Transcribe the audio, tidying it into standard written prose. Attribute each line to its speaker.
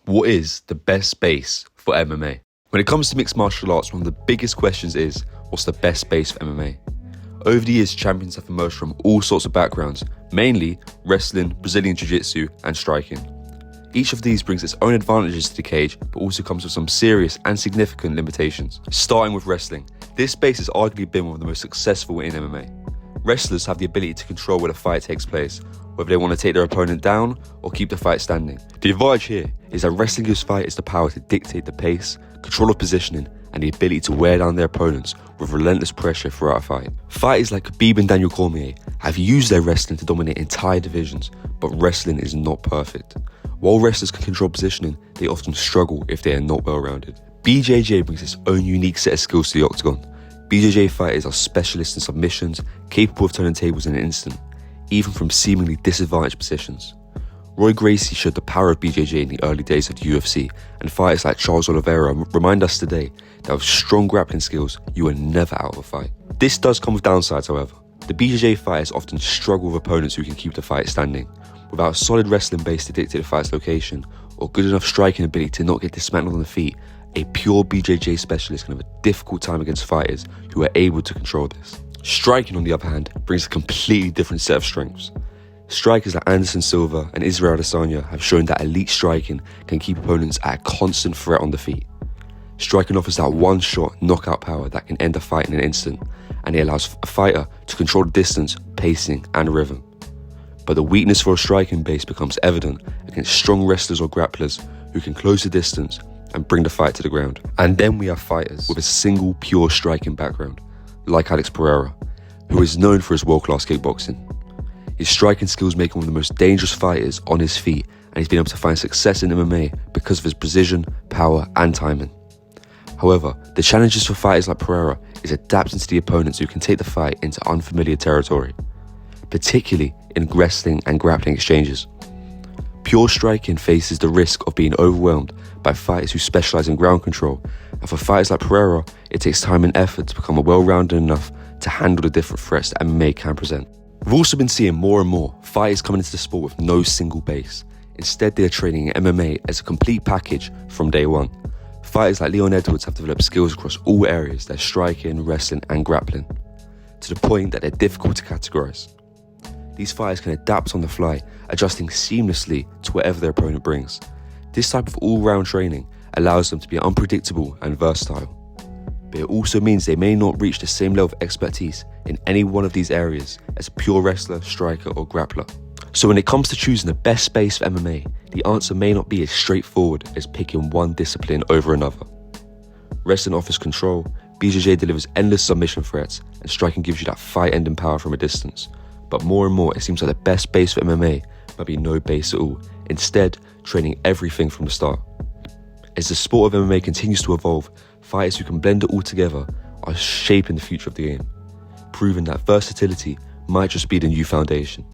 Speaker 1: What is the best base for MMA? When it comes to mixed martial arts, one of the biggest questions is, what's the best base for MMA? Over the years, champions have emerged from all sorts of backgrounds, mainly wrestling, Brazilian Jiu-Jitsu, and striking. Each of these brings its own advantages to the cage, but also comes with some serious and significant limitations. Starting with wrestling, this base has arguably been one of the most successful in MMA. Wrestlers have the ability to control where the fight takes place, whether they want to take their opponent down or keep the fight standing. The advantage here is that wrestling gives fighters the power to dictate the pace, control of positioning, and the ability to wear down their opponents with relentless pressure throughout a fight. Fighters like Khabib and Daniel Cormier have used their wrestling to dominate entire divisions, but wrestling is not perfect. While wrestlers can control positioning, they often struggle if they are not well-rounded. BJJ brings its own unique set of skills to the octagon. BJJ fighters are specialists in submissions, capable of turning tables in an instant, even from seemingly disadvantaged positions. Roy Gracie showed the power of BJJ in the early days of the UFC, and fighters like Charles Oliveira remind us today that with strong grappling skills, you are never out of a fight. This does come with downsides, however. The BJJ fighters often struggle with opponents who can keep the fight standing. Without a solid wrestling base to dictate the fight's location, or good enough striking ability to not get dismantled on the feet, a pure BJJ specialist can have a difficult time against fighters who are able to control this. Striking, on the other hand, brings a completely different set of strengths. Strikers like Anderson Silva and Israel Adesanya have shown that elite striking can keep opponents at a constant threat on the feet. Striking offers that one-shot knockout power that can end a fight in an instant, and it allows a fighter to control the distance, pacing, and rhythm. But the weakness for a striking base becomes evident against strong wrestlers or grapplers who can close the distance and bring the fight to the ground. And then we have fighters with a single pure striking background, like Alex Pereira, who is known for his world-class kickboxing. His striking skills make him one of the most dangerous fighters on his feet, and he's been able to find success in MMA because of his precision, power, and timing. However, the challenges for fighters like Pereira is adapting to the opponents who can take the fight into unfamiliar territory, particularly in wrestling and grappling exchanges. Pure striking faces the risk of being overwhelmed by fighters who specialize in ground control, and for fighters like Pereira, it takes time and effort to become well-rounded enough to handle the different threats that MMA can present. We've also been seeing more and more fighters coming into the sport with no single base. Instead, they are training in MMA as a complete package from day one. Fighters like Leon Edwards have developed skills across all areas, their striking, wrestling, and grappling, to the point that they're difficult to categorize. These fighters can adapt on the fly, adjusting seamlessly to whatever their opponent brings. This type of all-round training allows them to be unpredictable and versatile. But it also means they may not reach the same level of expertise in any one of these areas as a pure wrestler, striker, or grappler. So when it comes to choosing the best base for MMA, the answer may not be as straightforward as picking one discipline over another. Wrestling offers control, BJJ delivers endless submission threats, and striking gives you that fight-ending power from a distance. But more and more, it seems like the best base for MMA might be no base at all, instead training everything from the start. As the sport of MMA continues to evolve, fighters who can blend it all together are shaping the future of the game, proving that versatility might just be the new foundation.